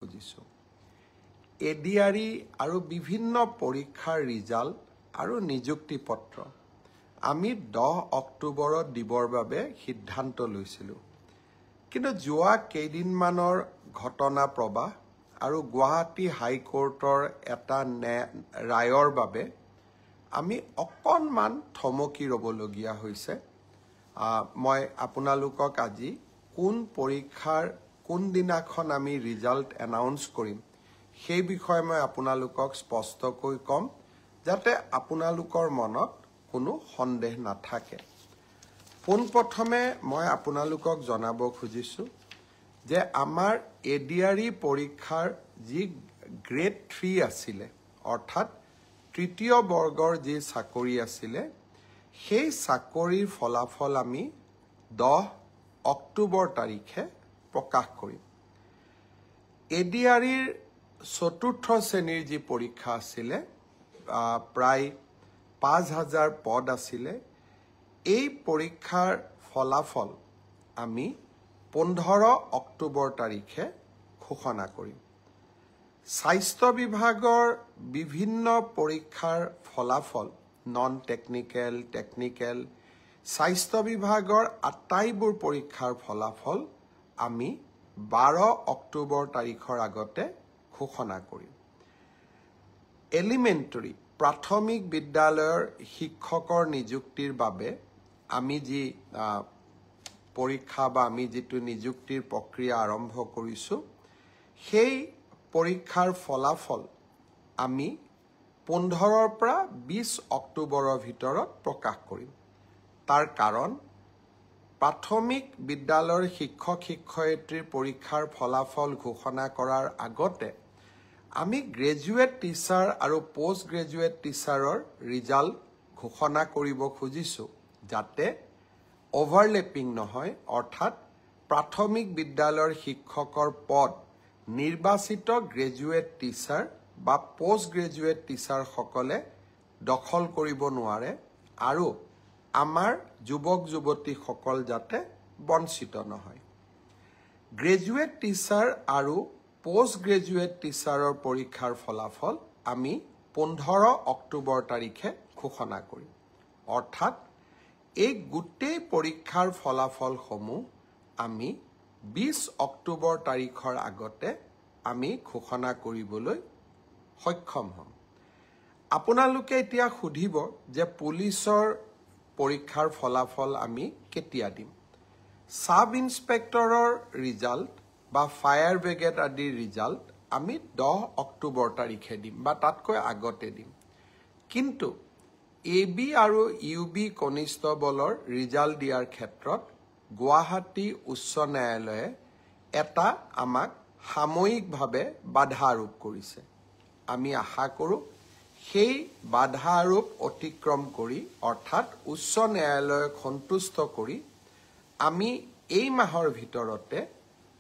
বুজিছো এডিআৰই আৰু বিভিন্ন পৰীক্ষাৰ ৰিজাল্ট আৰু নিযুক্তি পত্ৰ আমি 10 অক্টোবৰত দিবৰ বাবে সিদ্ধান্ত লৈছিলো কিন্তু যোৱা কেইদিনমানৰ ঘটনা প্ৰবাহ আৰু গুৱাহাটী হাইকোৰ্টৰ এটা ৰায়ৰ বাবে আমি অকণমান থমকি ৰবলগীয়া হৈছে মই আপোনালোকক আজি কোন পৰীক্ষাৰ কোন দিনাখন আমি ৰিজাল্ট এনাউন্স কৰিম সেই বিষয়ে মই আপোনালোকক স্পষ্টকৈ কম যাতে আপোনালোকৰ মনত কোনো সন্দেহ নাথাকে পোনপ্ৰথমে মই আপোনালোকক জনাব খুজিছো যে আমাৰ এডিআৰই পৰীক্ষাৰ যি গ্ৰেড 3 আছিল অৰ্থাৎ তৃতীয় বৰ্গৰ যি চাকৰি আছিল সেই চাকৰিৰ ফলাফল আমি 10 অক্টোবৰ তাৰিখে প্ৰকাশ কৰিম এডিআৰইৰ চতুৰ্থ শ্ৰেণীৰ যি পৰীক্ষা আছিল প্ৰায় 5000 পদ আছিল এই পৰীক্ষাৰ ফলাফল আমি 15 অক্টোবৰ তাৰিখে ঘোষণা কৰিম স্বাস্থ্য বিভাগৰ বিভিন্ন পৰীক্ষাৰ ফলাফল নন টেকনিক্যাল টেকনিক্যাল স্বাস্থ্য বিভাগৰ আটাইবোৰ পৰীক্ষাৰ ফলাফল আমি 12 অক্টোবৰ তাৰিখৰ আগতে ঘোষণা কৰিম এলিমেন্টাৰী প্ৰাথমিক বিদ্যালয়ৰ শিক্ষকৰ নিযুক্তিৰ বাবে আমি যি পৰীক্ষা বা আমি যেটো নিযুক্তিৰ প্ৰক্ৰিয়া আৰম্ভ কৰিছো সেই পৰীক্ষাৰ ফলাফল আমি 15 পৰা 20 অক্টোবৰৰ ভিতৰত প্ৰকাশ কৰিম তাৰ কাৰণ প্ৰাথমিক বিদ্যালয়ৰ শিক্ষক শিক্ষয়িত্ৰীৰ পৰীক্ষাৰ ফলাফল ঘোষণা কৰাৰ আগতে আমি গ্ৰেজুৱেট টিচাৰ আৰু পোষ্ট গ্ৰেজুৱেট টিচাৰৰ ৰিজাল্ট ঘোষণা কৰিব খুজিছো যাতে ওভাৰলেপিং নহয় অৰ্থাৎ প্ৰাথমিক বিদ্যালয়ৰ শিক্ষকৰ পদ নিৰ্বাচিত গ্ৰেজুৱেট টিচাৰ বা পোষ্ট গ্ৰেজুৱেট টিচাৰ সকলে দখল কৰিব নোৱাৰে আৰু আমাৰ যুৱক যুৱতী সকল যাতে বঞ্চিত নহয় গ্ৰেজুৱেট টিচাৰ আৰু পোষ্ট গ্ৰেজুৱেট টিচাৰৰ পৰীক্ষাৰ ফলাফল আমি 15 অক্টোবৰ তাৰিখে ঘোষণা কৰিম অৰ্থাৎ এই গোটেই পৰীক্ষাৰ ফলাফলসমূহ আমি 20 অক্টোবৰ তাৰিখৰ আগতে আমি ঘোষণা কৰিবলৈ সক্ষম হ'ম আপোনালোকে এতিয়া সুধিব যে পুলিচৰ পৰীক্ষাৰ ফলাফল আমি কেতিয়া দিম সাব ইন্সপেক্টৰৰ ৰিজাল্ট বা ফায়াৰ ব্ৰিগেড আদিৰ ৰিজাল্ট আমি 10 অক্টোবৰ তাৰিখে দিম বা তাতকৈ আগতে দিম কিন্তু এবি আৰু ইউবি কনিষ্টবলৰ ৰিজাল্ট দিয়াৰ ক্ষেত্ৰত গুৱাহাটী উচ্চ ন্যায়ালয়ে এটা আমাক সাময়িকভাৱে বাধা আৰোপ কৰিছে আমি আশা কৰো সেই বাধা আৰোপ অতিক্ৰম কৰি অৰ্থাৎ উচ্চ ন্যায়ালয়ক সন্তুষ্ট কৰি আমি এই মাহৰ ভিতৰতে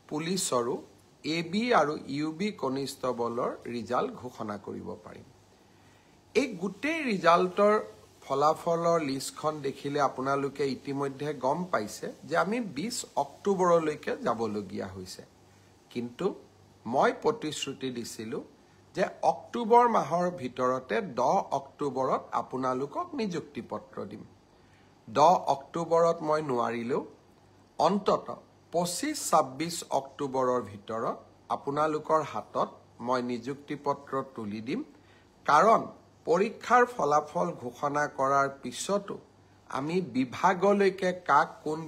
পুলিচৰো এবি আৰু ইউবি কনিষ্টবলৰ ৰিজাল্ট ঘোষণা কৰিব পাৰিম এই গোটেই ৰিজাল্টৰ ফলাফলৰ লিষ্টখন দেখিলে আপোনালোকে ইতিমধ্যে গম পাইছে যে আমি 20 অক্টোবৰলৈকে যাবলগীয়া হৈছে কিন্তু মই প্ৰতিশ্ৰুতি দিছিলো যে অক্টোবৰ মাহৰ ভিতৰতে 10 অক্টোবৰত আপোনালোকক নিযুক্তি পত্ৰ দিম 10 অক্টোবৰত মই নোৱাৰিলো অন্তত 25-26 অক্টোবৰৰ ভিতৰত আপোনালোকৰ হাতত মই নিযুক্তি পত্ৰ তুলি দিম কাৰণ পৰীক্ষাৰ ফলাফল ঘোষণা কৰাৰ পিছতো আমি বিভাগলৈকে কাক কোন